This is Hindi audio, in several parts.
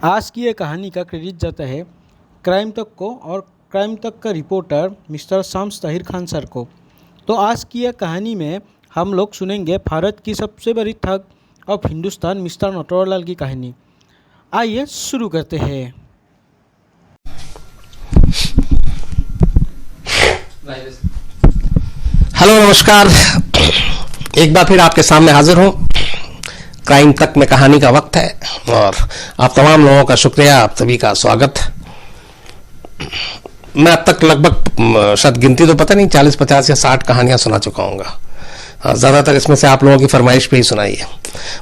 आज की ये कहानी का क्रेडिट जाता है क्राइम तक को और क्राइम तक का reporter mister Shams Tahir Khan sir को। तो आज की यह कहानी में हम लोग सुनेंगे भारत की सबसे बड़ी ठग ऑफ हिंदुस्तान मिस्टर नटवरलाल की कहानी। आइए शुरू करते हैं। हेलो, नमस्कार। एक बार फिर आपके सामने हाजिर हूँ। क्राइम तक में कहानी का वक्त है और आप तमाम लोगों का शुक्रिया, आप सभी का स्वागत। मैं अब तक लगभग शायद गिनती तो पता नहीं 40, 50 या 60 कहानियां सुना चुका हूँ। ज़्यादातर इसमें से आप लोगों की फरमाइश पे ही सुनाई है।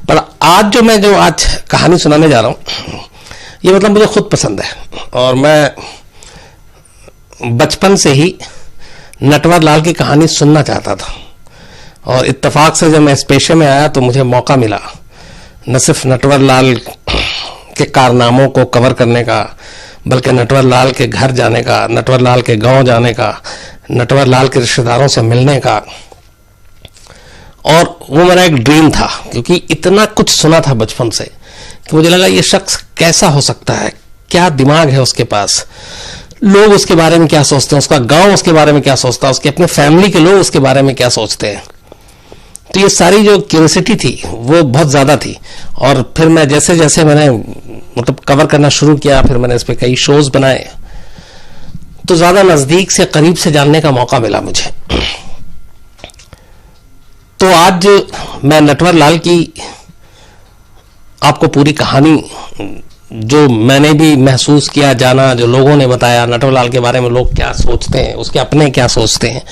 पर आज मैं आज कहानी सुनाने जा रहा हूँ, ये मतलब मुझे खुद पसंद है और मैं बचपन से ही नटवरलाल की कहानी सुनना चाहता था। और इत्तेफाक से जब मैं इस पेशे में आया तो मुझे मौका मिला न सिर्फ नटवरलाल के कारनामों को कवर करने का, बल्कि नटवरलाल के घर जाने का, नटवरलाल के गांव जाने का, नटवरलाल के रिश्तेदारों से मिलने का। और वो मेरा एक ड्रीम था, क्योंकि इतना कुछ सुना था बचपन से कि मुझे लगा ये शख्स कैसा हो सकता है, क्या दिमाग है उसके पास, लोग उसके बारे में क्या सोचते हैं, उसका गांव उसके बारे में क्या सोचता है, उसके अपने फैमिली के लोग उसके बारे में क्या सोचते हैं। तो ये सारी जो क्यूरियोसिटी थी वो बहुत ज़्यादा थी। और फिर मैं जैसे जैसे मैंने मतलब कवर करना शुरू किया, फिर मैंने इस पर कई शोज बनाए, तो ज़्यादा नज़दीक से करीब से जानने का मौका मिला मुझे। तो आज मैं नटवरलाल की आपको पूरी कहानी, जो मैंने भी महसूस किया, जाना, जो लोगों ने बताया, नटवरलाल के बारे में लोग क्या सोचते हैं, उसके अपने क्या सोचते हैं,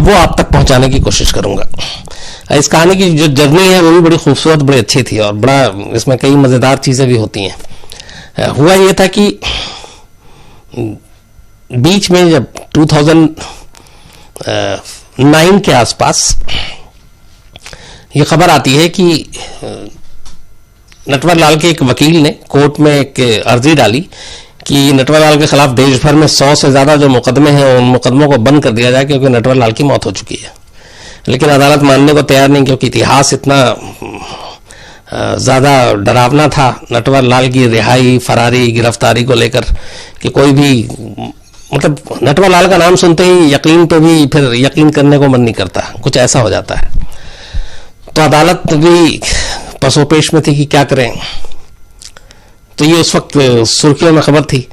वो आप तक पहुंचाने की कोशिश करूंगा। इस कहानी की जो जर्नी है वो भी बड़ी खूबसूरत, बड़ी अच्छी थी और बड़ा इसमें कई मज़ेदार चीज़ें भी होती हैं। हुआ ये था कि बीच में जब 2009 के आसपास ये खबर आती है कि नटवरलाल के एक वकील ने कोर्ट में एक अर्जी डाली कि नटवरलाल के खिलाफ देश भर में 100 से ज़्यादा जो मुकदमे हैं उन मुकदमों को बंद कर दिया जाए, क्योंकि नटवरलाल की मौत हो चुकी है। लेकिन अदालत मानने को तैयार नहीं, क्योंकि इतिहास इतना ज़्यादा डरावना था नटवरलाल की रिहाई, फरारी, गिरफ्तारी को लेकर कि कोई भी मतलब नटवरलाल का नाम सुनते ही यकीन तो भी फिर यकीन करने को मन नहीं करता, कुछ ऐसा हो जाता है। तो अदालत भी पसोपेश में थी कि क्या करें। तो ये उस वक्त सुर्खियों में खबर थी।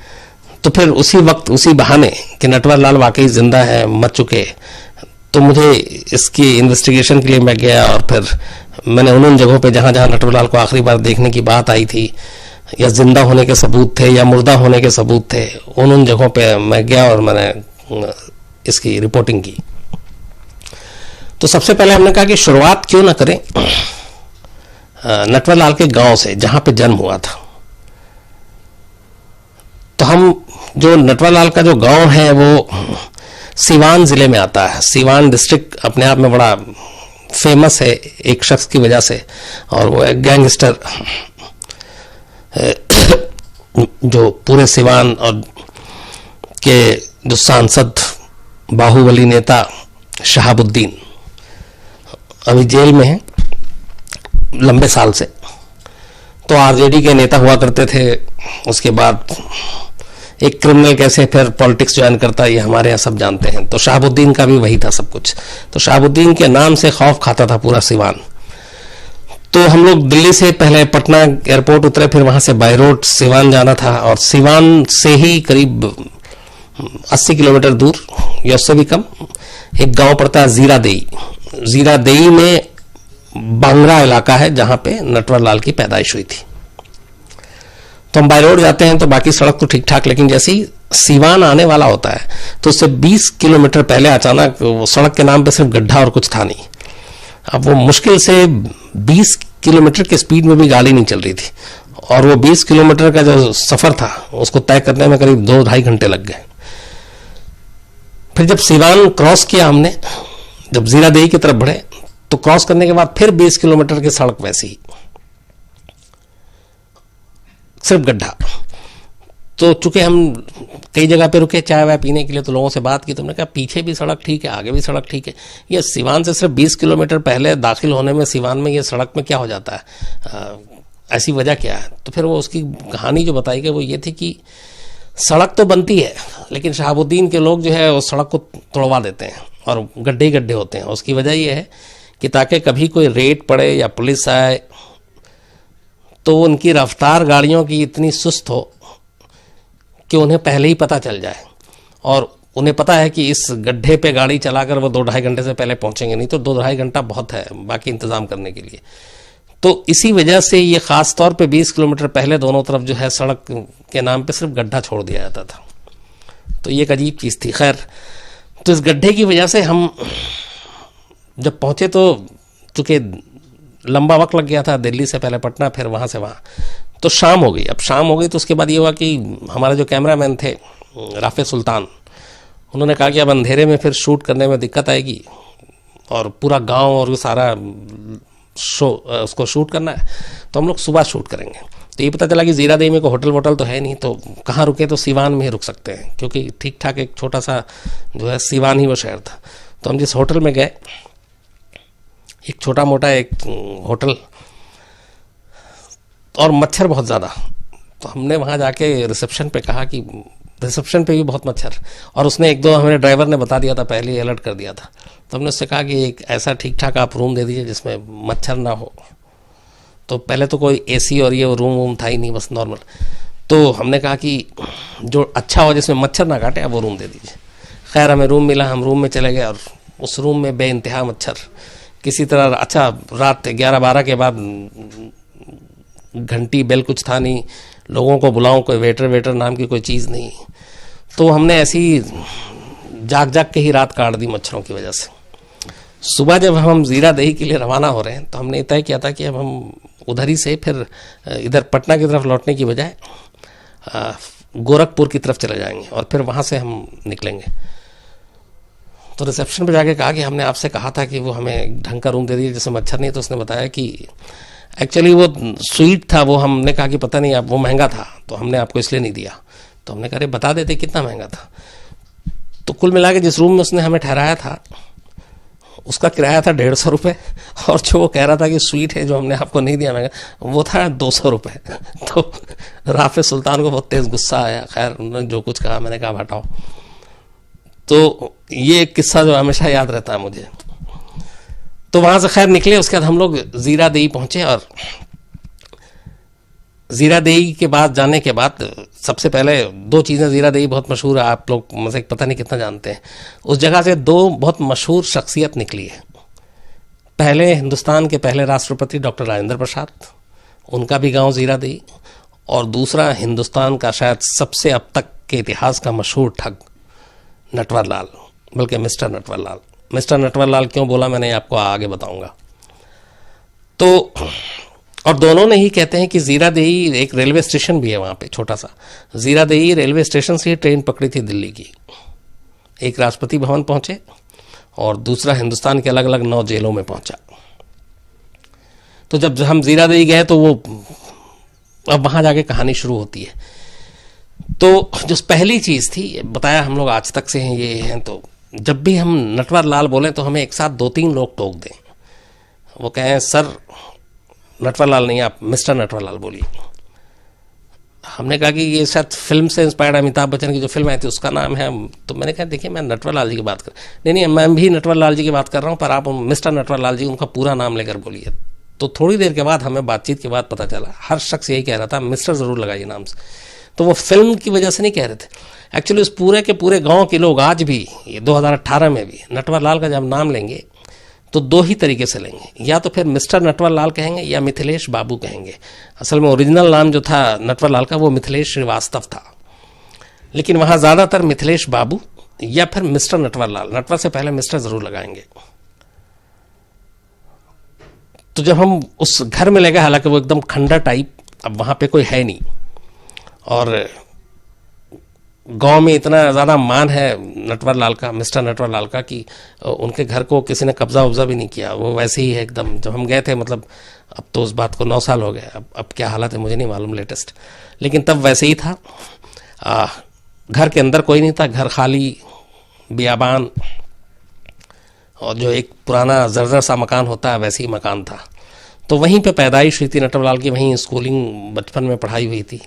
तो फिर उसी वक्त, उसी बहाने कि नटवरलाल वाकई जिंदा है, मर चुके, तो मुझे इसकी इन्वेस्टिगेशन के लिए मैं गया और फिर मैंने उन जगहों पे जहाँ जहाँ नटवरलाल को आखिरी बार देखने की बात आई थी, या जिंदा होने के सबूत थे या मुर्दा होने के सबूत थे, उन जगहों पे मैं गया और मैंने इसकी रिपोर्टिंग की। तो सबसे पहले हमने कहा कि शुरुआत क्यों ना करें नटवरलाल के गांव से, जहां पे जन्म हुआ था। तो हम जो नटवरलाल का जो गांव है वो सीवान जिले में आता है। सीवान डिस्ट्रिक्ट अपने आप में बड़ा फेमस है एक शख्स की वजह से, और वो एक गैंगस्टर जो पूरे सीवान और के जो सांसद बाहुबली नेता शहाबुद्दीन अभी जेल में है लंबे साल से। तो आरजेडी के नेता हुआ करते थे। उसके बाद एक क्रिमिनल कैसे फिर पॉलिटिक्स ज्वाइन करता है, ये हमारे यहाँ सब जानते हैं। तो शहाबुद्दीन का भी वही था सब कुछ। तो शहाबुद्दीन के नाम से खौफ खाता था पूरा सीवान। तो हम लोग दिल्ली से पहले पटना एयरपोर्ट उतरे, फिर वहां से बाय रोड सीवान जाना था। और सीवान से ही करीब 80 किलोमीटर दूर या उससे भी कम एक गांव पड़ता है जीरादेई। जीरादेई में बांगरा इलाका है जहां पे नटवरलाल की पैदाइश हुई थी। तो हम बाय रोड जाते हैं तो बाकी सड़क तो ठीक ठाक, लेकिन जैसे ही सीवान आने वाला होता है तो उससे 20 किलोमीटर पहले अचानक वो सड़क के नाम पे सिर्फ गड्ढा और कुछ था नहीं। अब वो मुश्किल से 20 किलोमीटर की स्पीड में भी गाड़ी नहीं चल रही थी, और वो 20 किलोमीटर का जो सफर था उसको तय करने में करीब 2-2.5 घंटे लग गए। फिर जब सीवान क्रॉस किया हमने, जब जीरादेई की तरफ बढ़े, तो क्रॉस करने के बाद फिर 20 किलोमीटर की सड़क वैसी ही, सिर्फ गड्ढा। तो चूंकि हम कई जगह पे रुके चाय वाय पीने के लिए, तो लोगों से बात की, तुमने कहा पीछे भी सड़क ठीक है, आगे भी सड़क ठीक है। ये सीवान से सिर्फ 20 किलोमीटर पहले दाखिल होने में सीवान में ये सड़क में क्या हो जाता है, ऐसी वजह क्या है। तो फिर वो उसकी कहानी जो बताई गई वो ये थी कि सड़क तो बनती है लेकिन शहाबुद्दीन के लोग जो है उस सड़क को तोड़वा देते हैं और गड्ढे ही गड्ढे होते हैं। उसकी वजह ये है कि ताकि कभी कोई रेड पड़े या पुलिस आए तो उनकी रफ्तार गाड़ियों की इतनी सुस्त हो कि उन्हें पहले ही पता चल जाए, और उन्हें पता है कि इस गड्ढे पे गाड़ी चलाकर वो 2-2.5 घंटे से पहले पहुंचेंगे, नहीं तो 2-2.5 घंटा बहुत है बाकी इंतजाम करने के लिए। तो इसी वजह से ये खास तौर पे 20 किलोमीटर पहले दोनों तरफ जो है सड़क के नाम पे सिर्फ गड्ढा छोड़ दिया जाता था। तो ये एक अजीब चीज़ थी। खैर, तो इस गड्ढे की वजह से हम जब पहुंचे तो चूँकि लंबा वक्त लग गया था, दिल्ली से पहले पटना फिर वहाँ से वहाँ, तो शाम हो गई। अब शाम हो गई तो उसके बाद ये हुआ कि हमारे जो कैमरामैन थे राफे सुल्तान, उन्होंने कहा कि अब अंधेरे में फिर शूट करने में दिक्कत आएगी और पूरा गांव और सारा शो उसको शूट करना है, तो हम लोग सुबह शूट करेंगे। तो ये पता चला कि जीरा देवी में कोई होटल वोटल तो है नहीं, तो कहाँ रुके, तो सीवान में ही रुक सकते हैं क्योंकि ठीक ठाक एक छोटा सा जो है सीवान ही वो शहर था। तो हम जिस होटल में गए, एक छोटा मोटा एक होटल, और मच्छर बहुत ज़्यादा। तो हमने वहाँ जाके रिसेप्शन पे कहा कि रिसेप्शन पे भी बहुत मच्छर, और उसने एक दो हमारे ड्राइवर ने बता दिया था, पहले ही अलर्ट कर दिया था। तो हमने उससे कहा कि एक ऐसा ठीक ठाक आप रूम दे दीजिए जिसमें मच्छर ना हो। तो पहले तो कोई एसी और ये रूम वूम था ही नहीं, बस नॉर्मल। तो हमने कहा कि जो अच्छा हो जिसमें मच्छर ना काटे आप वो रूम दे दीजिए। खैर हमें रूम मिला, हम रूम में चले गए और उस रूम में बेइंतहा मच्छर किसी तरह। अच्छा, रात 11-12 के बाद घंटी बेल कुछ था नहीं, लोगों को बुलाऊं, कोई वेटर नाम की कोई चीज़ नहीं। तो हमने ऐसी जाग जाग के ही रात काट दी मच्छरों की वजह से। सुबह जब हम जीरा दही के लिए रवाना हो रहे हैं तो हमने तय किया था कि अब हम उधर ही से फिर इधर पटना की तरफ लौटने की बजाय गोरखपुर की तरफ चले जाएंगे और फिर वहाँ से हम निकलेंगे। तो रिसेप्शन पे जाके कहा कि हमने आपसे कहा था कि वो हमें ढंग का रूम दे दीजिए जिसमें मच्छर नहीं। तो उसने बताया कि एक्चुअली वो स्वीट था, वो हमने कहा कि पता नहीं आप वो महंगा था तो हमने आपको इसलिए नहीं दिया। तो हमने कहा अरे बता देते कितना महंगा था। तो कुल मिला के जिस रूम में उसने हमें ठहराया था उसका किराया था 150 रुपये, और जो वो कह रहा था कि स्वीट है जो हमने आपको नहीं दिया महंगा, वो था 200 रुपये। तो राफे सुल्तान को बहुत तेज़ गुस्सा आया। खैर उन्होंने जो कुछ कहा, मैंने कहा हटाओ। तो ये एक किस्सा जो हमेशा याद रहता है मुझे। तो वहाँ से खैर निकले, उसके बाद हम लोग जीरा देवी पहुँचे, और जीरा देवी के बाद जाने के बाद सबसे पहले 2 चीज़ें, जीरा देवी बहुत मशहूर है, आप लोग मुझे पता नहीं कितना जानते हैं। उस जगह से 2 बहुत मशहूर शख्सियत निकली है। पहले हिंदुस्तान के पहले राष्ट्रपति डॉक्टर राजेंद्र प्रसाद, उनका भी गांव जीरा देवी, और दूसरा हिंदुस्तान का शायद सबसे अब तक के इतिहास का मशहूर ठग नटवर लाल, बल्कि मिस्टर नटवर लाल। मिस्टर नटवर लाल क्यों बोला मैंने आपको आगे बताऊंगा। तो और दोनों ने ही कहते हैं कि जीरा देवी एक रेलवे स्टेशन भी है वहाँ पे छोटा सा। जीरा देवी रेलवे स्टेशन से ही ट्रेन पकड़ी थी दिल्ली की। एक राष्ट्रपति भवन पहुँचे और दूसरा हिंदुस्तान के अलग अलग 9 जेलों में पहुँचा। तो जब हम जीरा देवी गए तो वो अब वहाँ जाके कहानी शुरू होती है। तो जो पहली चीज़ थी, बताया हम लोग आज तक से हैं ये हैं, तो जब भी हम नटवर लाल बोलें तो हमें एक साथ 2-3 लोग टोक दें। वो कहें सर नटवर लाल नहीं, आप मिस्टर नटवर लाल बोलिए। हमने कहा कि ये शायद फिल्म से इंस्पायर्ड, अमिताभ बच्चन की जो फिल्म आई थी उसका नाम है। तो मैंने कहा देखिए मैं नटवर लाल जी की बात कर, नहीं मैं भी नटवर लाल जी की बात कर रहा हूँ, पर आप मिस्टर नटवर लाल जी उनका पूरा नाम लेकर बोलिए। तो थोड़ी देर के बाद हमें बातचीत के बाद पता चला हर शख्स यही कह रहा था मिस्टर ज़रूर लगाइए नाम से। तो वो फिल्म की वजह से नहीं कह रहे थे। एक्चुअली उस पूरे के पूरे गांव के लोग आज भी, ये 2018 में भी नटवर लाल का जब नाम लेंगे तो 2 ही तरीके से लेंगे, या तो फिर मिस्टर नटवर लाल कहेंगे या मिथिलेश बाबू कहेंगे। असल में ओरिजिनल नाम जो था नटवर लाल का वो मिथिलेश श्रीवास्तव था, लेकिन वहाँ ज़्यादातर मिथिलेश बाबू या फिर मिस्टर नटवर लाल, नटवर से पहले मिस्टर ज़रूर लगाएंगे। तो जब हम उस घर में ले गए, हालांकि वो एकदम खंडर टाइप, अब वहाँ पे कोई है नहीं, और गांव में इतना ज़्यादा मान है नटवर लाल का, मिस्टर नटवर लाल का, कि उनके घर को किसी ने कब्जा वब्जा भी नहीं किया, वो वैसे ही है एकदम। जब हम गए थे, मतलब अब तो उस बात को 9 साल हो गए, अब क्या हालत है मुझे नहीं मालूम लेटेस्ट, लेकिन तब वैसे ही था। घर के अंदर कोई नहीं था, घर खाली, बियाबान, और जो एक पुराना जर्जर सा मकान होता है वैसे ही मकान था। तो वहीं पे पैदाइश हुई थी नटवरलाल की, वहीं स्कूलिंग बचपन में पढ़ाई हुई थी।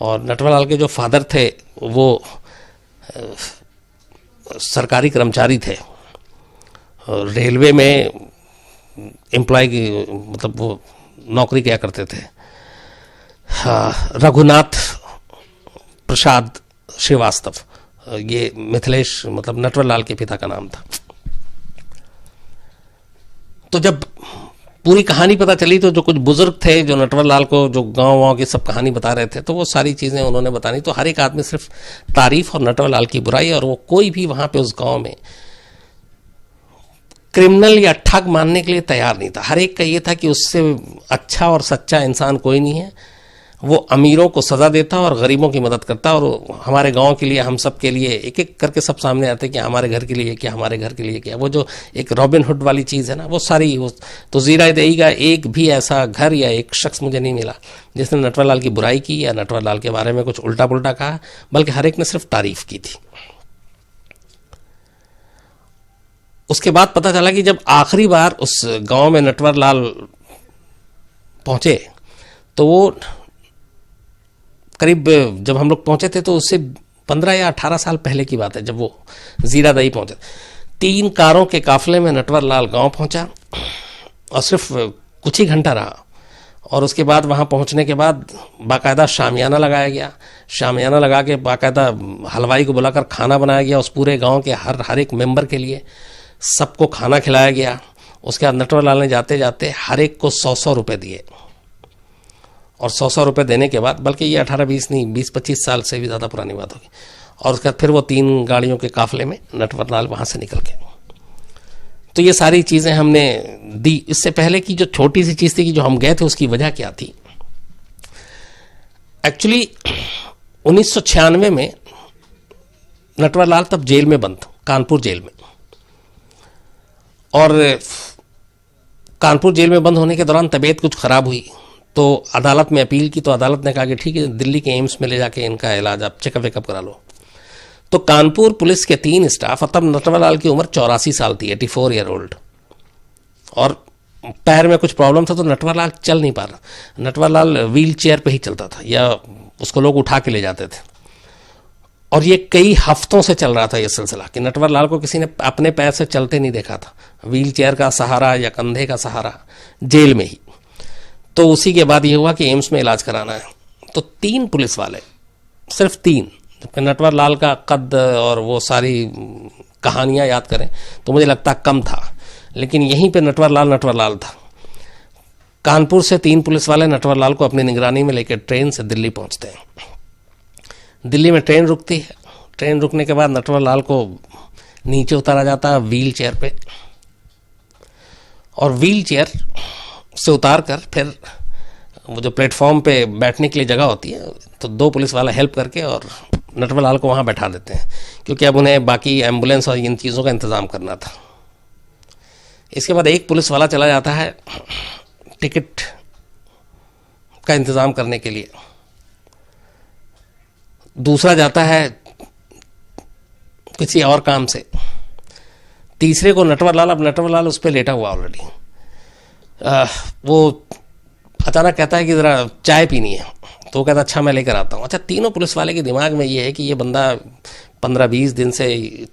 और नटवरलाल के जो फादर थे वो सरकारी कर्मचारी थे, रेलवे में एम्प्लॉय की मतलब वो नौकरी किया करते थे। रघुनाथ प्रसाद श्रीवास्तव, ये मिथिलेश मतलब नटवरलाल के पिता का नाम था। तो जब पूरी कहानी पता चली तो जो कुछ बुजुर्ग थे जो नटवरलाल को जो गांव की सब कहानी बता रहे थे, तो वो सारी चीज़ें उन्होंने बतानी। तो हर एक आदमी सिर्फ तारीफ और नटवरलाल की बुराई, और वो कोई भी वहां पे उस गांव में क्रिमिनल या ठग मानने के लिए तैयार नहीं था। हर एक का ये था कि उससे अच्छा और सच्चा इंसान कोई नहीं है। वो अमीरों को सजा देता और गरीबों की मदद करता, और हमारे गांव के लिए, हम सब के लिए एक एक करके सब सामने आते कि हमारे घर के लिए क्या, हमारे घर के लिए क्या। वो जो एक रॉबिन हुड वाली चीज़ है ना, वो सारी तो जीरा देई का एक भी ऐसा घर या एक शख्स मुझे नहीं मिला जिसने नटवरलाल की बुराई की या नटवरलाल के बारे में कुछ उल्टा पुल्टा कहा, बल्कि हर एक ने सिर्फ तारीफ की थी। उसके बाद पता चला कि जब आखिरी बार उस गांव में नटवरलाल पहुंचे तो वो करीब, जब हम लोग पहुंचे थे तो उससे 15 या 18 साल पहले की बात है, जब वो जीरादई पहुंचे। 3 कारों के काफिले में नटवरलाल गांव पहुंचा और सिर्फ कुछ ही घंटा रहा, और उसके बाद वहां पहुंचने के बाद बाकायदा शामियाना लगाया गया। शामियाना लगा के बाकायदा हलवाई को बुलाकर खाना बनाया गया। उस पूरे गांव के हर एक मेंबर के लिए सबको खाना खिलाया गया। उसके बाद नटवरलाल ने जाते जाते हर एक को 100-100 रुपये दिए, और 100-100 रुपये देने के बाद, बल्कि ये 18-20 नहीं 20-25 साल से भी ज़्यादा पुरानी बात होगी, और उसके बाद फिर वो 3 गाड़ियों के काफिले में नटवरलाल वहाँ से निकल गए। तो ये सारी चीज़ें हमने दी। इससे पहले की जो छोटी सी चीज़ थी कि जो हम गए थे उसकी वजह क्या थी। एक्चुअली 1996 में नटवरलाल तब जेल में बंद था, कानपुर जेल में, और कानपुर जेल में बंद होने के दौरान तबीयत कुछ ख़राब हुई तो अदालत में अपील की। तो अदालत ने कहा कि ठीक है, दिल्ली के एम्स में ले जाके इनका इलाज आप चेकअप वेकअप करा लो। तो कानपुर पुलिस के 3 स्टाफ, और तब नटवरलाल की उम्र 84 साल थी, 84 ईयर ओल्ड, और पैर में कुछ प्रॉब्लम था तो नटवरलाल चल नहीं पा रहा। नटवरलाल व्हील चेयर पर ही चलता था या उसको लोग उठा के ले जाते थे, और ये कई हफ्तों से चल रहा था ये सिलसिला कि नटवरलाल को किसी ने अपने पैर से चलते नहीं देखा था, व्हील चेयर का सहारा या कंधे का सहारा, जेल में ही। तो उसी के बाद ये हुआ कि एम्स में इलाज कराना है। तो 3 पुलिस वाले, सिर्फ 3, जबकि नटवरलाल का कद और वो सारी कहानियां याद करें तो मुझे लगता कम था, लेकिन यहीं पे नटवरलाल था। कानपुर से 3 पुलिस वाले नटवरलाल को अपनी निगरानी में लेकर ट्रेन से दिल्ली पहुंचते हैं। दिल्ली में ट्रेन रुकती है। ट्रेन रुकने के बाद नटवरलाल को नीचे उतारा जाता है व्हील चेयर पे, और व्हील चेयर से उतार कर फिर वो जो प्लेटफॉर्म पे बैठने के लिए जगह होती है, तो 2 पुलिस वाला हेल्प करके और नटवरलाल को वहाँ बैठा देते हैं, क्योंकि अब उन्हें बाकी एम्बुलेंस और इन चीज़ों का इंतज़ाम करना था। इसके बाद एक पुलिस वाला चला जाता है टिकट का इंतज़ाम करने के लिए, दूसरा जाता है किसी और काम से, तीसरे को नटवरलाल उस पर लेटा हुआ ऑलरेडी, वो अचानक कहता है कि ज़रा चाय पीनी है, तो वो कहता अच्छा मैं लेकर आता हूँ। अच्छा, तीनों पुलिस वाले के दिमाग में ये है कि ये बंदा 15-20 दिन से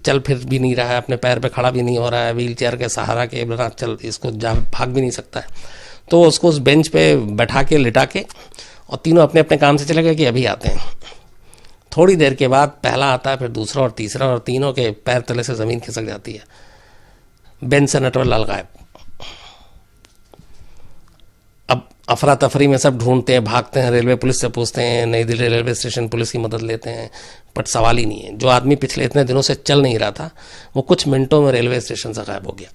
चल फिर भी नहीं रहा है, अपने पैर पे खड़ा भी नहीं हो रहा है, व्हील चेयर के सहारा के बिना चल इसको भाग भी नहीं सकता है। तो उसको उस बेंच पे बैठा के लिटा के, और तीनों अपने अपने काम से चले गए कि अभी आते हैं। थोड़ी देर के बाद पहला आता है, फिर दूसरा और तीसरा, और तीनों के पैर तले से ज़मीन खिसक जाती है। बेंच से नटवरलाल गायब। अब अफरा तफरी में सब ढूंढते हैं, भागते हैं, रेलवे पुलिस से पूछते हैं, नई दिल्ली रेलवे स्टेशन पुलिस की मदद लेते हैं, बट सवाल ही नहीं है। जो आदमी पिछले इतने दिनों से चल नहीं रहा था वो कुछ मिनटों में रेलवे स्टेशन से गायब हो गया।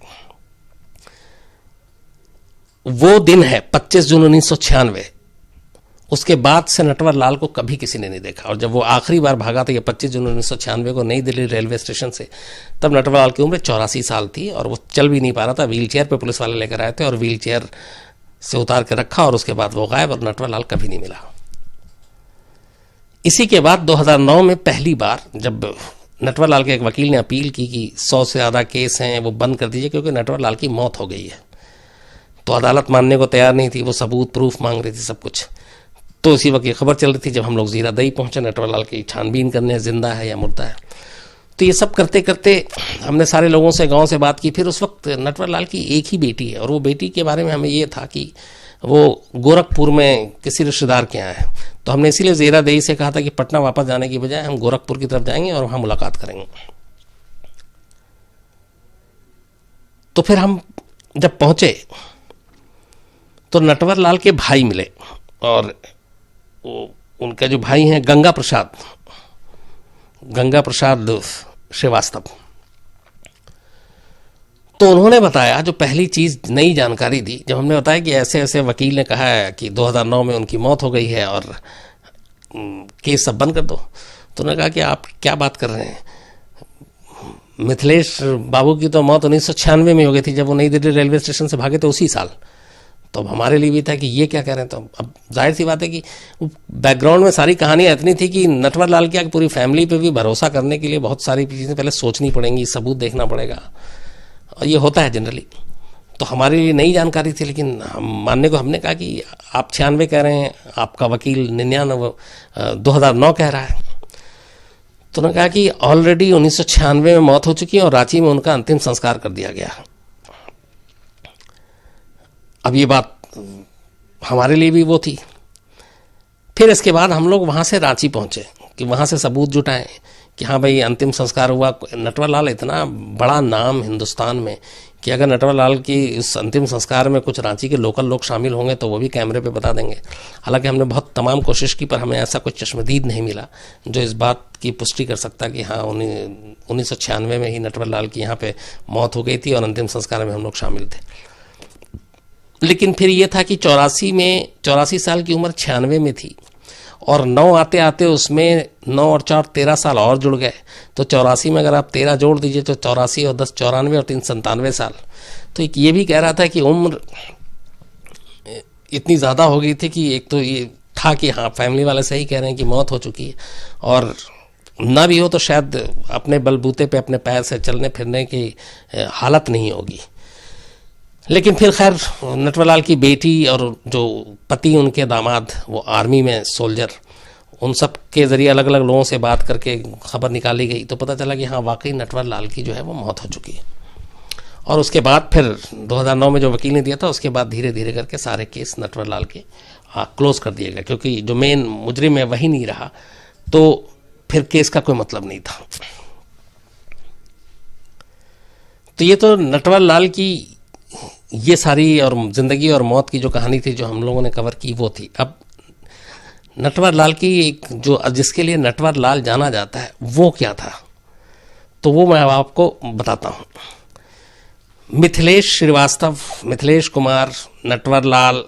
वो दिन है 25 जून 1996। उसके बाद से नटवरलाल को कभी किसी ने नहीं देखा, और जब वो आखिरी बार भागा था ये 25 जून 1996 को नई दिल्ली रेलवे स्टेशन से, तब नटवरलाल की उम्र 84 साल थी और वो चल भी नहीं पा रहा था। व्हील चेयर पर पुलिस वाले लेकर आए थे और व्हील चेयर से उतार के रखा, और उसके बाद वो गायब, और नटवरलाल कभी नहीं मिला। इसी के बाद 2009 में पहली बार जब नटवरलाल के एक वकील ने अपील की कि 100 से ज़्यादा केस हैं वो बंद कर दीजिए क्योंकि नटवरलाल की मौत हो गई है, तो अदालत मानने को तैयार नहीं थी, वो सबूत प्रूफ मांग रही थी सब कुछ। तो उसी वक्त ये खबर चल रही थी जब हम लोग जीरादेई पहुंचे नटवर लाल की छानबीन करने, जिंदा है या मुर्दा है। तो ये सब करते करते हमने सारे लोगों से, गांव से बात की। फिर उस वक्त नटवर लाल की एक ही बेटी है और वो बेटी के बारे में हमें ये था कि वो गोरखपुर में किसी रिश्तेदार के यहाँ है। तो हमने इसीलिए जीरादेई से कहा था कि पटना वापस जाने की बजाय हम गोरखपुर की तरफ जाएंगे और वहाँ मुलाकात करेंगे। तो फिर हम जब पहुंचे तो नटवर लाल के भाई मिले और उनका जो भाई हैं गंगा प्रसाद श्रीवास्तव। तो उन्होंने बताया, जो पहली चीज नई जानकारी दी जब हमने बताया कि ऐसे ऐसे वकील ने कहा है कि 2009 में उनकी मौत हो गई है और केस सब बंद कर दो। तो उन्होंने कहा कि आप क्या बात कर रहे हैं, मिथिलेश बाबू की तो मौत 1996 में हो गई थी जब वो नई दिल्ली रेलवे स्टेशन से भागे थे उसी साल। तो अब हमारे लिए भी था कि ये क्या कह रहे हैं। तो अब जाहिर सी बात है कि बैकग्राउंड में सारी कहानियाँ इतनी थी कि नटवर लाल की पूरी फैमिली पे भी भरोसा करने के लिए बहुत सारी चीज़ें पहले सोचनी पड़ेंगी, सबूत देखना पड़ेगा, और ये होता है जनरली। तो हमारे लिए नई जानकारी थी, लेकिन हम मानने को हमने कहा कि आप 96 कह रहे हैं, आपका वकील 2009 कह रहा है। तो उन्होंने कहा कि ऑलरेडी 1996 में मौत हो चुकी है और रांची में उनका अंतिम संस्कार कर दिया गया। अब ये बात हमारे लिए भी वो थी। फिर इसके बाद हम लोग वहाँ से रांची पहुँचे कि वहाँ से सबूत जुटाएं कि हाँ भाई अंतिम संस्कार हुआ। नटवर लाल इतना बड़ा नाम हिंदुस्तान में कि अगर नटवर लाल की इस अंतिम संस्कार में कुछ रांची के लोकल लोग शामिल होंगे तो वो भी कैमरे पे बता देंगे। हालांकि हमने बहुत तमाम कोशिश की पर हमें ऐसा कोई चश्मदीद नहीं मिला जो इस बात की पुष्टि कर सकता कि हाँ 1996 में ही नटवर लाल की यहाँ पे मौत हो गई थी और अंतिम संस्कार में हम लोग शामिल थे। लेकिन फिर ये था कि 84 साल की उम्र 96 में थी और 9 आते आते उसमें 9 और 4 13 साल और जुड़ गए। तो 84 में अगर आप 13 जोड़ दीजिए तो 84 और 10 94 और 3 97 साल। तो एक ये भी कह रहा था कि उम्र इतनी ज़्यादा हो गई थी कि एक तो ये था कि हाँ फैमिली वाले सही कह रहे हैं कि मौत हो चुकी है, और ना भी हो तो शायद अपने बलबूते पे अपने पैर से चलने फिरने की हालत नहीं होगी। लेकिन फिर खैर नटवर लाल की बेटी और जो पति उनके दामाद वो आर्मी में सोल्जर, उन सब के ज़रिए अलग अलग लोगों से बात करके खबर निकाली गई तो पता चला कि हाँ वाकई नटवर लाल की जो है वो मौत हो चुकी है। और उसके बाद फिर 2009 में जो वकील ने दिया था उसके बाद धीरे धीरे करके सारे केस नटवर लाल के क्लोज कर दिए गए, क्योंकि जो मेन मुजरिम है वही नहीं रहा तो फिर केस का कोई मतलब नहीं था। तो ये तो नटवर लाल की ये सारी और ज़िंदगी और मौत की जो कहानी थी जो हम लोगों ने कवर की वो थी। अब नटवर लाल की एक जो जिसके लिए नटवर लाल जाना जाता है वो क्या था, तो वो मैं आपको बताता हूँ। मिथिलेश श्रीवास्तव, मिथिलेश कुमार, नटवर लाल,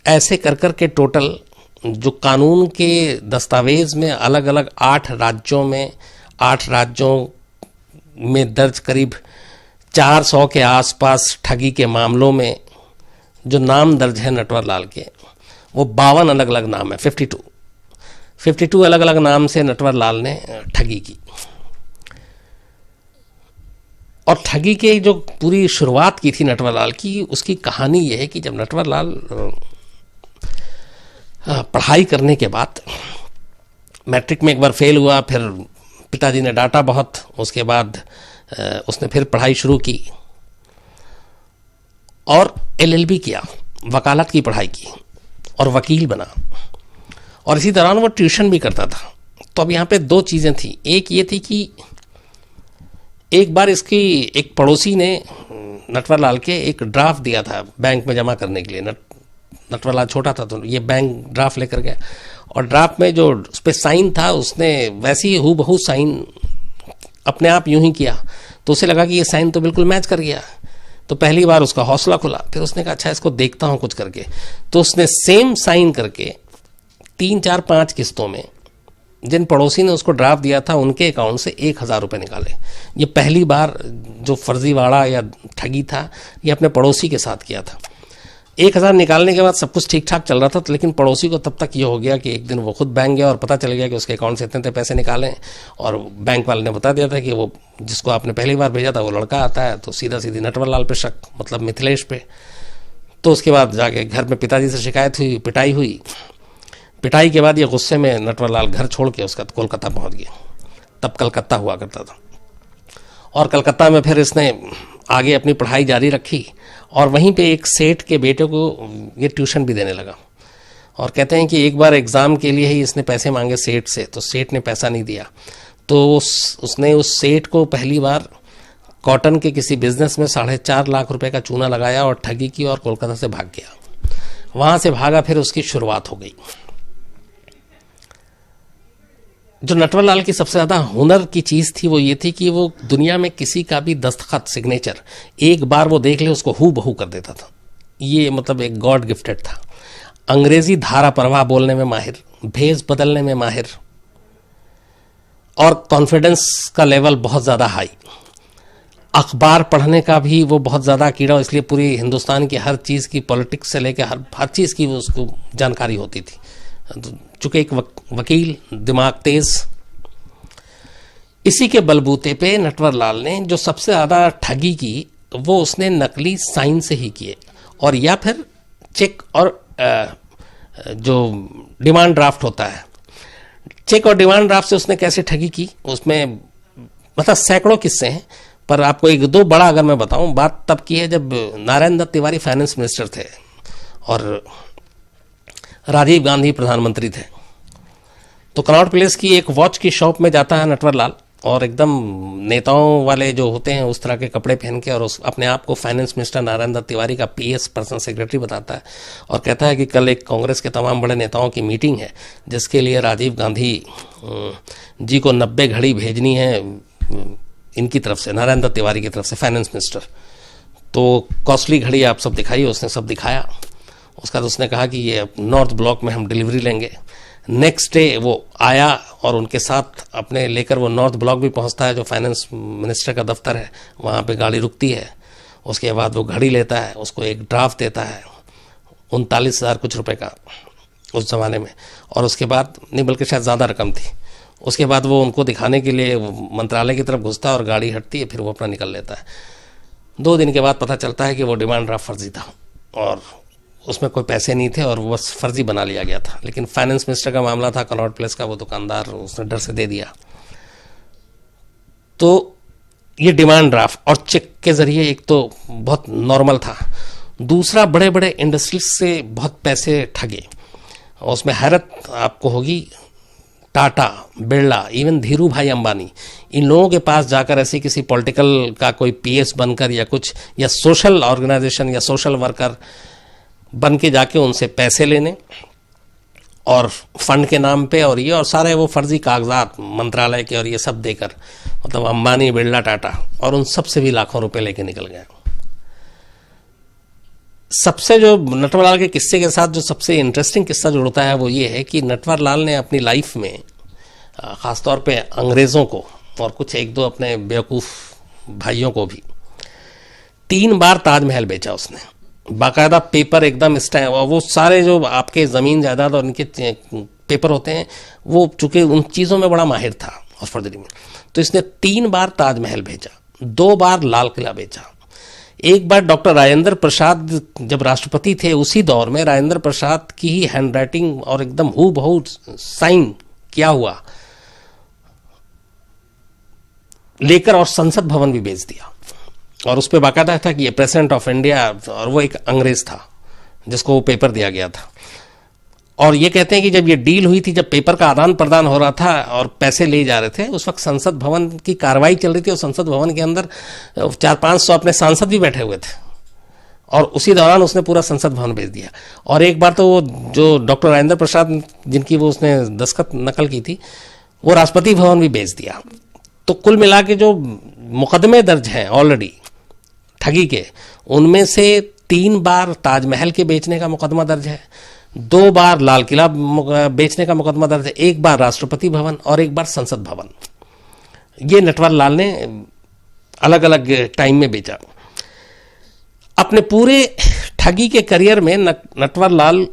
ऐसे कर कर के टोटल जो कानून के दस्तावेज में अलग अलग 8 राज्यों में दर्ज करीब 400 के आसपास ठगी के मामलों में जो नाम दर्ज है नटवर लाल के वो 52 अलग अलग नाम है। 52 अलग अलग नाम से नटवर लाल ने ठगी की। और ठगी के जो पूरी शुरुआत की थी नटवर लाल की, उसकी कहानी यह है कि जब नटवर लाल पढ़ाई करने के बाद मैट्रिक में एक बार फेल हुआ, फिर पिताजी ने डांटा बहुत, उसके बाद उसने फिर पढ़ाई शुरू की और LLB किया, वकालत की पढ़ाई की और वकील बना। और इसी दौरान वो ट्यूशन भी करता था। तो अब यहाँ पे 2 चीज़ें थी। एक ये थी कि एक बार इसकी एक पड़ोसी ने नटवर लाल के एक ड्राफ्ट दिया था बैंक में जमा करने के लिए। नटवर लाल छोटा था तो ये बैंक ड्राफ्ट लेकर गया और ड्राफ्ट में जो उस पर साइन था उसने वैसे ही हूबहू साइन अपने आप यूं ही किया। तो उसे लगा कि ये साइन तो बिल्कुल मैच कर गया। तो पहली बार उसका हौसला खुला। फिर उसने कहा अच्छा इसको देखता हूँ कुछ करके। तो उसने सेम साइन करके 3, 4, 5 किस्तों में जिन पड़ोसी ने उसको ड्राफ्ट दिया था उनके अकाउंट से 1000 रुपये निकाले। ये पहली बार जो फर्जीवाड़ा या ठगी था ये अपने पड़ोसी के साथ किया था। 1000 निकालने के बाद सब कुछ ठीक ठाक चल रहा था, लेकिन पड़ोसी को तब तक ये हो गया कि एक दिन वो खुद बैंक गया और पता चल गया कि उसके अकाउंट से इतने पैसे निकाले, और बैंक वाले ने बता दिया था कि वो जिसको आपने पहली बार भेजा था वो लड़का आता है। तो सीधा सीधी नटवर लाल पे शक, मतलब मिथिलेश पे। तो उसके बाद जाके घर में पिताजी से शिकायत हुई, पिटाई हुई। पिटाई के बाद ये गुस्से में नटवर लाल घर छोड़ के उसका कोलकाता पहुंच गया। तब कलकत्ता हुआ करता था, और कलकत्ता में फिर इसने आगे अपनी पढ़ाई जारी रखी, और वहीं पे एक सेठ के बेटे को ये ट्यूशन भी देने लगा। और कहते हैं कि एक बार एग्ज़ाम के लिए ही इसने पैसे मांगे सेठ से, तो सेठ ने पैसा नहीं दिया। तो उसने उस सेठ को पहली बार कॉटन के किसी बिजनेस में 4.5 लाख रुपए का चूना लगाया और ठगी की, और कोलकाता से भाग गया। वहाँ से भागा, फिर उसकी शुरुआत हो गई। जो नटवर लाल की सबसे ज़्यादा हुनर की चीज़ थी वो ये थी कि वो दुनिया में किसी का भी दस्तखत, सिग्नेचर एक बार वो देख ले उसको हू बहू कर देता था। ये मतलब एक गॉड गिफ्टेड था। अंग्रेजी धारा प्रवाह बोलने में माहिर, भेष बदलने में माहिर, और कॉन्फिडेंस का लेवल बहुत ज़्यादा हाई। अखबार पढ़ने का भी वो बहुत ज़्यादा कीड़ा, इसलिए पूरी हिंदुस्तान की हर चीज़ की, पॉलिटिक्स से लेकर हर चीज़ की वो उसको जानकारी होती थी। चूंकि एक वकील, दिमाग तेज। इसी के बलबूते पे नटवर लाल ने जो सबसे ज़्यादा ठगी की वो उसने नकली साइन से ही किए, और या फिर चेक और जो डिमांड ड्राफ्ट होता है, चेक और डिमांड ड्राफ्ट से उसने कैसे ठगी की, उसमें मतलब सैकड़ों किस्से हैं। पर आपको एक दो बड़ा अगर मैं बताऊं, बात तब की है जब नारायण दत्त तिवारी फाइनेंस मिनिस्टर थे और राजीव गांधी प्रधानमंत्री थे। तो कनॉट प्लेस की एक वॉच की शॉप में जाता है नटवर लाल, और एकदम नेताओं वाले जो होते हैं उस तरह के कपड़े पहन के, और उस अपने आप को फाइनेंस मिनिस्टर नारायण दत्त तिवारी का PS पर्सनल सेक्रेटरी बताता है, और कहता है कि कल एक कांग्रेस के तमाम बड़े नेताओं की मीटिंग है जिसके लिए राजीव गांधी जी को 90 घड़ी भेजनी है इनकी तरफ से, नारायण दत्त तिवारी की तरफ से, फाइनेंस मिनिस्टर। तो कॉस्टली घड़ी आप सब दिखाइए। उसने सब दिखाया। उसका तो उसने कहा कि ये नॉर्थ ब्लॉक में हम डिलीवरी लेंगे। नेक्स्ट डे वो आया और उनके साथ अपने लेकर वो नॉर्थ ब्लॉक भी पहुंचता है, जो फाइनेंस मिनिस्टर का दफ्तर है। वहाँ पे गाड़ी रुकती है। उसके बाद वो घड़ी लेता है, उसको एक ड्राफ्ट देता है 39,000 कुछ रुपए का उस ज़माने में, और उसके बाद नहीं बल्कि शायद ज़्यादा रकम थी। उसके बाद वो उनको दिखाने के लिए मंत्रालय की तरफ घुसता है और गाड़ी हटती है, फिर वो अपना निकल लेता है। 2 दिन के बाद पता चलता है कि वो डिमांड ड्राफ्ट फर्जी था और उसमें कोई पैसे नहीं थे और वो बस फर्जी बना लिया गया था। लेकिन फाइनेंस मिनिस्टर का मामला था, कनॉट प्लेस का, वो दुकानदार उसने डर से दे दिया। तो ये डिमांड ड्राफ्ट और चेक के जरिए एक तो बहुत नॉर्मल था, दूसरा बड़े बड़े इंडस्ट्रीज से बहुत पैसे ठगे। और उसमें हैरत आपको होगी, टाटा, बिरला, इवन धीरू भाई अंबानी, इन लोगों के पास जाकर ऐसी किसी पॉलिटिकल का कोई PS बनकर या कुछ, या सोशल ऑर्गेनाइजेशन या सोशल वर्कर बन के जाके उनसे पैसे लेने और फंड के नाम पे, और ये और सारे वो फर्जी कागजात मंत्रालय के और ये सब देकर, मतलब अंबानी, बिरला, टाटा, और उन सब से भी लाखों रुपए लेके निकल गए। सबसे जो नटवर लाल के किस्से के साथ जो सबसे इंटरेस्टिंग किस्सा जुड़ता है वो ये है कि नटवर लाल ने अपनी लाइफ में ख़ासतौर पे अंग्रेज़ों को और कुछ एक दो अपने बेवकूफ़ भाइयों को भी 3 बार ताजमहल बेचा उसने। बाकायदा पेपर एकदम स्टैम्प, और वो सारे जो आपके ज़मीन जायदाद और इनके पेपर होते हैं, वो चूँकि उन चीज़ों में बड़ा माहिर था और फर्जरी में, तो इसने 3 बार ताजमहल बेचा, 2 बार लाल किला बेचा। एक बार डॉक्टर राजेंद्र प्रसाद जब राष्ट्रपति थे, उसी दौर में राजेंद्र प्रसाद की ही हैंडराइटिंग और एकदम हू बहू साइन किया हुआ लेकर और संसद भवन भी बेच दिया, और उस पर बाकायदा था कि ये प्रेसिडेंट ऑफ इंडिया, और वो एक अंग्रेज था जिसको वो पेपर दिया गया था। और ये कहते हैं कि जब ये डील हुई थी, जब पेपर का आदान प्रदान हो रहा था और पैसे ले जा रहे थे, उस वक्त संसद भवन की कार्रवाई चल रही थी, और संसद भवन के अंदर 400-500 अपने सांसद भी बैठे हुए थे, और उसी दौरान उसने पूरा संसद भवन भेज दिया। और एक बार तो वो जो डॉक्टर राजेंद्र प्रसाद जिनकी वो उसने दस्तखत नकल की थी, वो राष्ट्रपति भवन भी भेज दिया। तो कुल मिला के जो मुकदमे दर्ज हैं ऑलरेडी ठगी के, उनमें से 3 बार ताजमहल के बेचने का मुकदमा दर्ज है, 2 बार लाल किला बेचने का मुकदमा दर्ज है, 1 बार राष्ट्रपति भवन और 1 बार संसद भवन। ये नटवर लाल ने अलग अलग टाइम में बेचा। अपने पूरे ठगी के करियर में नटवर लाल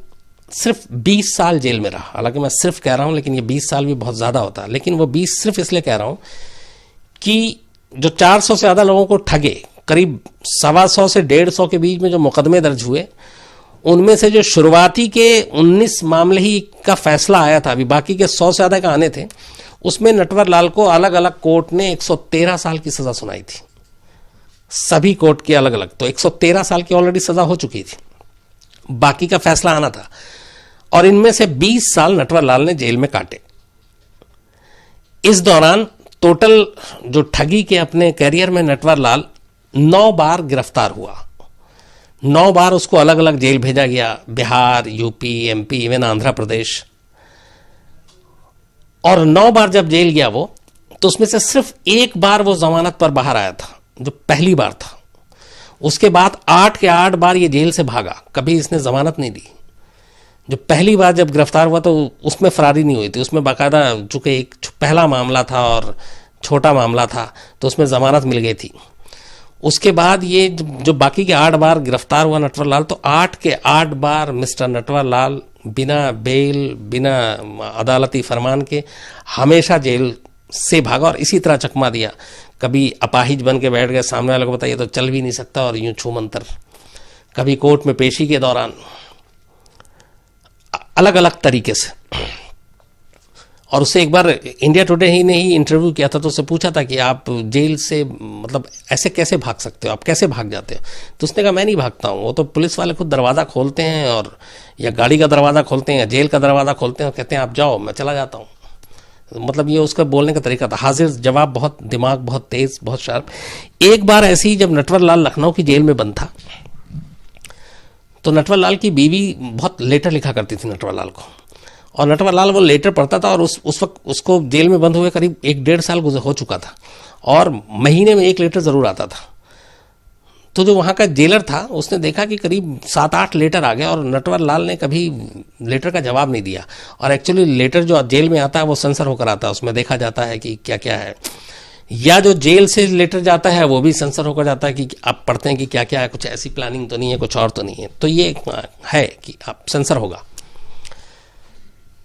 सिर्फ 20 साल जेल में रहा। हालांकि मैं सिर्फ कह रहा हूं, लेकिन ये 20 साल भी बहुत ज़्यादा होता है, लेकिन वो 20 सिर्फ इसलिए कह रहा हूं कि जो 400 से ज़्यादा लोगों को ठगे, करीब 125 से 150 के बीच में जो मुकदमे दर्ज हुए, उनमें से जो शुरुआती के 19 मामले ही का फैसला आया था, अभी बाकी के 100 से ज़्यादा का आने थे, उसमें नटवर लाल को अलग अलग कोर्ट ने 113 साल की सज़ा सुनाई थी। सभी कोर्ट की अलग अलग, तो 113 साल की ऑलरेडी सज़ा हो चुकी थी, बाकी का फैसला आना था। और इनमें से 20 साल नटवर लाल ने जेल में काटे। इस दौरान टोटल जो ठगी के अपने कैरियर में नटवर लाल 9 बार गिरफ्तार हुआ। 9 बार उसको अलग अलग जेल भेजा गया, Bihar, UP, MP, even Andhra Pradesh. और 9 बार जब जेल गया वो, तो उसमें से सिर्फ 1 बार वो जमानत पर बाहर आया था, जो पहली बार था। उसके बाद 8 के 8 बार ये जेल से भागा, कभी इसने जमानत नहीं दी। जो पहली बार जब गिरफ्तार हुआ तो उसमें फरारी नहीं हुई थी, उसमें बाकायदा चूंकि एक पहला मामला था और छोटा मामला था, तो उसमें जमानत मिल गई थी। उसके बाद ये जो बाकी के 8 बार गिरफ्तार हुआ नटवर लाल, तो 8 के 8 बार मिस्टर नटवर लाल बिना बेल, बिना अदालती फरमान के हमेशा जेल से भागा और इसी तरह चकमा दिया। कभी अपाहिज बन के बैठ गए, सामने वाले को पता ये तो चल भी नहीं सकता और यूं छू मंतर। कभी कोर्ट में पेशी के दौरान, अलग अलग तरीके से। और उससे एक बार इंडिया टुडे ही ने ही इंटरव्यू किया था, तो उससे पूछा था कि आप जेल से मतलब ऐसे कैसे भाग सकते हो, आप कैसे भाग जाते हो? तो उसने कहा मैं नहीं भागता हूँ, वो तो पुलिस वाले खुद दरवाज़ा खोलते हैं, और या गाड़ी का दरवाज़ा खोलते हैं या जेल का दरवाज़ा खोलते हैं और कहते हैं आप जाओ, मैं चला जाता हूँ। मतलब ये उसका बोलने का तरीका था, हाजिर जवाब, बहुत दिमाग बहुत तेज, बहुत शार्प। एक बार ऐसे ही जब नटवर लाल लखनऊ की जेल में बंद था, तो नटवर लाल की बीवी बहुत लेटर लिखा करती थी नटवर लाल को, और नटवर लाल वो लेटर पढ़ता था। और उस वक्त उसको जेल में बंद हुए करीब 1-1.5 साल हो चुका था, और महीने में 1 लेटर ज़रूर आता था। तो जो वहाँ का जेलर था उसने देखा कि करीब 7-8 लेटर आ गए, और नटवर लाल ने कभी लेटर का जवाब नहीं दिया। और एक्चुअली लेटर जो जेल में आता है वो सेंसर होकर आता है, उसमें देखा जाता है कि क्या क्या है, या जो जेल से लेटर जाता है वो भी सेंसर होकर जाता है कि आप पढ़ते हैं कि क्या क्या है, कुछ ऐसी प्लानिंग तो नहीं है, कुछ और तो नहीं है। तो ये है कि आप सेंसर होगा।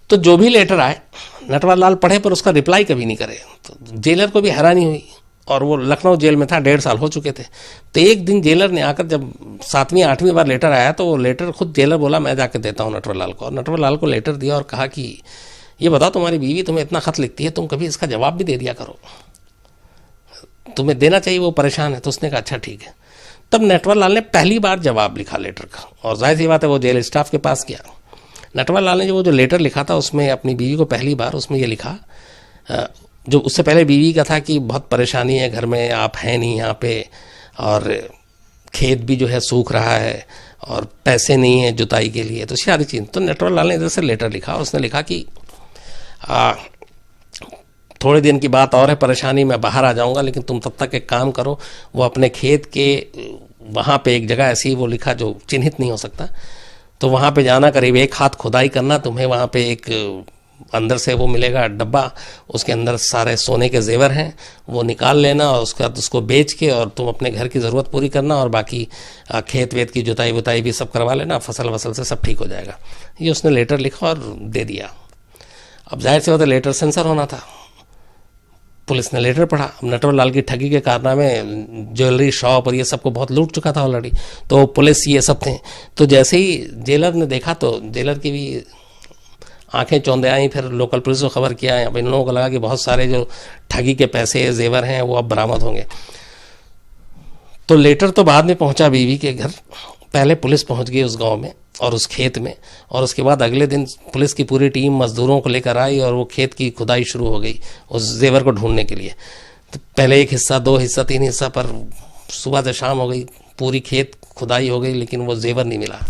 तो जो भी लेटर आए नटवर लाल पढ़े, पर उसका रिप्लाई कभी नहीं करे। तो जेलर को भी हैरानी हुई, और वो लखनऊ जेल में था, 1.5 साल हो चुके थे। तो एक दिन जेलर ने आकर, जब 7वीं-8वीं बार लेटर आया, तो वो लेटर खुद जेलर बोला मैं जाके देता हूँ नटवर लाल को। और नटवर लाल को लेटर दिया और कहा कि ये बताओ, तुम्हारी बीवी तुम्हें इतना खत लिखती है, तुम कभी इसका जवाब भी दे दिया करो, तुम्हें देना चाहिए, वो परेशान है। तो उसने कहा अच्छा ठीक है। तब नटवर लाल ने पहली बार जवाब लिखा लेटर का, और जाहिर सी बात है वो जेल स्टाफ के पास गया। नटवर लाल ने जो लेटर लिखा था उसमें अपनी बीवी को पहली बार उसमें ये लिखा, जो उससे पहले बीवी का था कि बहुत परेशानी है घर में, आप हैं नहीं यहाँ पे, और खेत भी जो है सूख रहा है, और पैसे नहीं है जुताई के लिए, तो सारी चीज़। तो नटवर लाल ने इधर से लेटर लिखा, और उसने लिखा कि थोड़े दिन की बात और है, परेशानी, मैं बाहर आ जाऊँगा, लेकिन तुम तब तक एक काम करो, वो अपने खेत के वहाँ पे एक जगह ऐसी वो लिखा जो चिन्हित नहीं हो सकता, तो वहाँ पे जाना, करीब 1 हाथ खुदाई करना, तुम्हें वहाँ पे एक अंदर से वो मिलेगा डब्बा, उसके अंदर सारे सोने के जेवर हैं, वो निकाल लेना, और उसके बाद उसको बेच के और तुम अपने घर की ज़रूरत पूरी करना, और बाकी खेत वेत की जुताई वुताई भी सब करवा लेना, फसल वसल से सब ठीक हो जाएगा। ये उसने लेटर लिखा और दे दिया। अब जाहिर सी बात है लेटर सेंसर होना था। पुलिस ने लेटर पढ़ा। अब नटवर लाल की ठगी के कारनामे, ज्वेलरी शॉप और ये सबको बहुत लूट चुका था ऑलरेडी, तो पुलिस ये सब थे। तो जैसे ही जेलर ने देखा, तो जेलर की भी आंखें चौंधे आई। फिर लोकल पुलिस को खबर किया। अब इन लोगों को लगा कि बहुत सारे जो ठगी के पैसे जेवर हैं वो अब बरामद होंगे। तो लेटर तो बाद में पहुंचा बीवी के घर, पहले पुलिस पहुंच गई उस गांव में और उस खेत में, और उसके बाद अगले दिन पुलिस की पूरी टीम मजदूरों को लेकर आई और वो खेत की खुदाई शुरू हो गई उस जेवर को ढूंढने के लिए। तो पहले 1 हिस्सा, 2 हिस्सा, 3 हिस्सा, पर सुबह से शाम हो गई, पूरी खेत खुदाई हो गई, लेकिन वो जेवर नहीं मिला।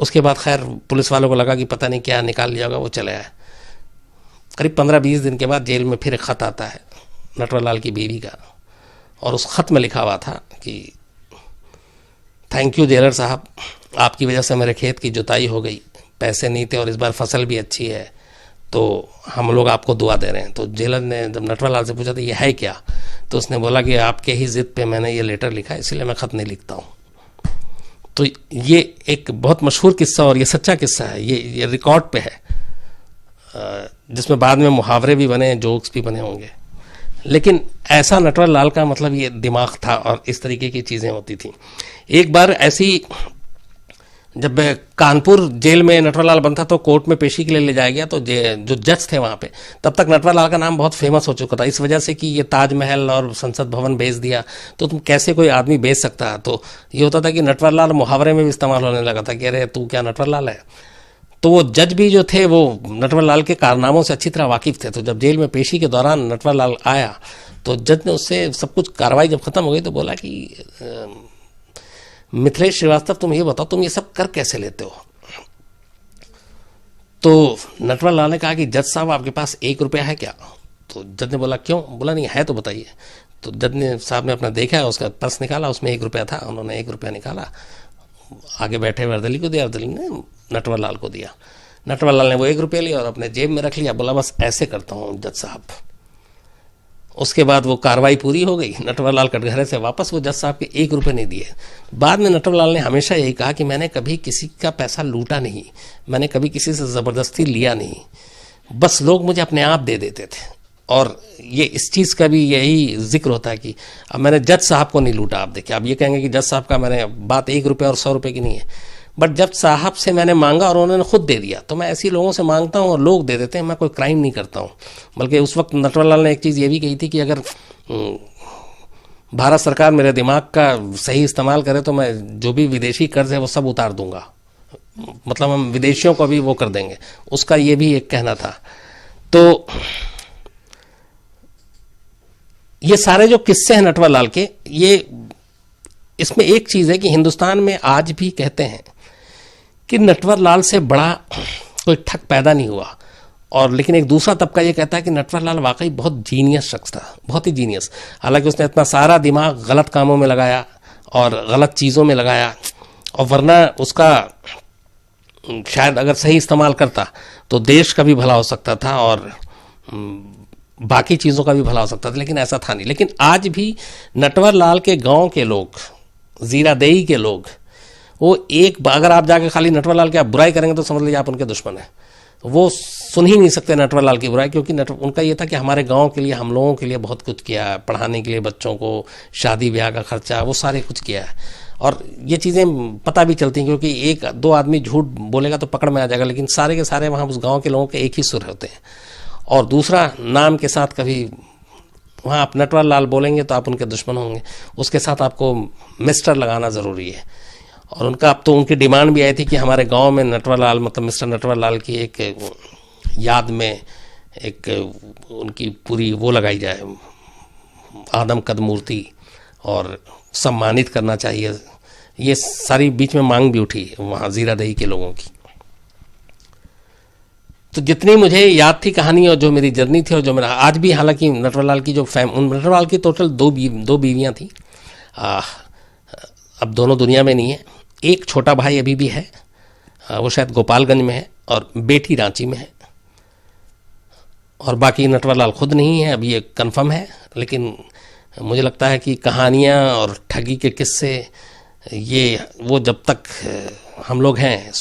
उसके बाद खैर पुलिस वालों को लगा कि पता नहीं क्या निकाल लिया होगा, वो चले आए। करीब 15-20 दिन के बाद जेल में फिर एक ख़त आता है नटवर लाल की बीवी का, और उस ख़त में लिखा हुआ था कि थैंक यू जेलर साहब, आपकी वजह से मेरे खेत की जुताई हो गई, पैसे नहीं थे और इस बार फसल भी अच्छी है, तो हम लोग आपको दुआ दे रहे हैं। तो जेलर ने जब नटवर लाल से पूछा था ये है क्या, तो उसने बोला कि आपके ही ज़िद पे मैंने ये लेटर लिखा है, इसलिए मैं ख़त नहीं लिखता हूँ। तो ये एक बहुत मशहूर किस्सा और ये सच्चा किस्सा है, ये रिकॉर्ड पे है, जिसमें बाद में मुहावरे भी बने, जोक्स भी बने होंगे। लेकिन ऐसा नटवर लाल का मतलब ये दिमाग था और इस तरीके की चीज़ें होती थी। एक बार ऐसी, जब कानपुर जेल में नटवरलाल बंद था तो कोर्ट में पेशी के लिए ले जाया गया, तो जो जज थे वहाँ पे, तब तक नटवरलाल का नाम बहुत फेमस हो चुका था इस वजह से कि ये ताजमहल और संसद भवन बेच दिया, तो तुम कैसे कोई आदमी बेच सकता है। तो ये होता था कि नटवरलाल मुहावरे में भी इस्तेमाल होने लगा था कि अरे तू क्या नटवरलाल है। तो वो जज भी जो थे वो नटवरलाल के कारनामों से अच्छी तरह वाकिफ थे। तो जब जेल में पेशी के दौरान नटवरलाल आया तो जज ने उससे सब कुछ कार्रवाई जब खत्म हो गई तो बोला कि मिथिलेश श्रीवास्तव, तुम ये बताओ तुम ये सब कर कैसे लेते हो। तो नटवरलाल ने कहा कि जज साहब आपके पास 1 रुपया है क्या। तो जज ने बोला क्यों। बोला नहीं है तो बताइए। तो जज ने साहब ने अपना देखा, उसका पर्स निकाला, उसमें 1 रुपया था। उन्होंने 1 रुपया निकाला, आगे बैठे वर्दली को दिया, वर्दली ने नटवरलाल को दिया। नटवरलाल ने वो 1 रुपया लिया और अपने जेब में रख लिया। बोला बस ऐसे करता हूँ जज साहब। उसके बाद वो कार्रवाई पूरी हो गई। नटवरलाल कटघरे से वापस, वो जज साहब के 1 रुपये नहीं दिए। बाद में नटवरलाल ने हमेशा यही कहा कि मैंने कभी किसी का पैसा लूटा नहीं, मैंने कभी किसी से ज़बरदस्ती लिया नहीं, बस लोग मुझे अपने आप दे देते थे। और ये इस चीज़ का भी यही जिक्र होता है कि अब मैंने जज साहब को नहीं लूटा। आप देखिए, आप ये कहेंगे कि जज साहब का मैंने बात 1 रुपये और 100 रुपये की नहीं है, बट जज साहब से मैंने मांगा और उन्होंने खुद दे दिया। तो मैं ऐसे लोगों से मांगता हूँ और लोग दे देते हैं, मैं कोई क्राइम नहीं करता हूँ। बल्कि उस वक्त नटवरलाल ने एक चीज़ ये भी कही थी कि अगर भारत सरकार मेरे दिमाग का सही इस्तेमाल करे तो मैं जो भी विदेशी कर्ज है वो सब उतार दूंगा, मतलब हम विदेशियों को भी वो कर देंगे, उसका ये भी एक कहना था। तो ये सारे जो किस्से हैं नटवरलाल के, ये इसमें एक चीज़ है कि हिंदुस्तान में आज भी कहते हैं कि नटवरलाल से बड़ा कोई ठग पैदा नहीं हुआ। और लेकिन एक दूसरा तबका ये कहता है कि नटवरलाल वाकई बहुत जीनियस शख्स था, बहुत ही जीनियस। हालांकि उसने इतना सारा दिमाग गलत कामों में लगाया और गलत चीज़ों में लगाया, और वरना उसका शायद अगर सही इस्तेमाल करता तो देश का भी भला हो सकता था और बाकी चीज़ों का भी भला हो सकता था, लेकिन ऐसा था नहीं। लेकिन आज भी नटवरलाल के गांव के लोग, जीरादेई के लोग, वो अगर आप जाके खाली नटवरलाल की आप बुराई करेंगे तो समझ लीजिए आप उनके दुश्मन हैं। वो सुन ही नहीं सकते नटवरलाल की बुराई, क्योंकि उनका ये था कि हमारे गांव के लिए, हम लोगों के लिए बहुत कुछ किया है, पढ़ाने के लिए बच्चों को, शादी ब्याह का खर्चा, वो सारे कुछ किया है। और ये चीज़ें पता भी चलती हैं, क्योंकि 1-2 आदमी झूठ बोलेगा तो पकड़ में आ जाएगा, लेकिन सारे के सारे वहाँ उस गाँव के लोगों के एक ही सुर होते हैं। और दूसरा, नाम के साथ कभी वहाँ आप नटवरलाल बोलेंगे तो आप उनके दुश्मन होंगे, उसके साथ आपको मिस्टर लगाना ज़रूरी है। और उनका अब तो उनकी डिमांड भी आई थी कि हमारे गांव में नटवरलाल, मतलब मिस्टर नटवरलाल की एक याद में एक उनकी पूरी वो लगाई जाए, आदम कद मूर्ति, और सम्मानित करना चाहिए। ये सारी बीच में मांग भी उठी वहाँ जीरादेई के लोगों की। तो जितनी मुझे याद थी कहानी और जो मेरी जर्नी थी और जो मेरा आज भी, हालांकि नटवरलाल की जो नटवरलाल की टोटल दो बीवियाँ थी, अब दोनों दुनिया में नहीं है। एक छोटा भाई अभी भी है, वो शायद गोपालगंज में है, और बेटी रांची में है, और बाकी नटवरलाल खुद नहीं है, अभी ये कंफर्म है। लेकिन मुझे लगता है कि कहानियाँ और ठगी के किस्से, ये वो जब तक हम लोग हैं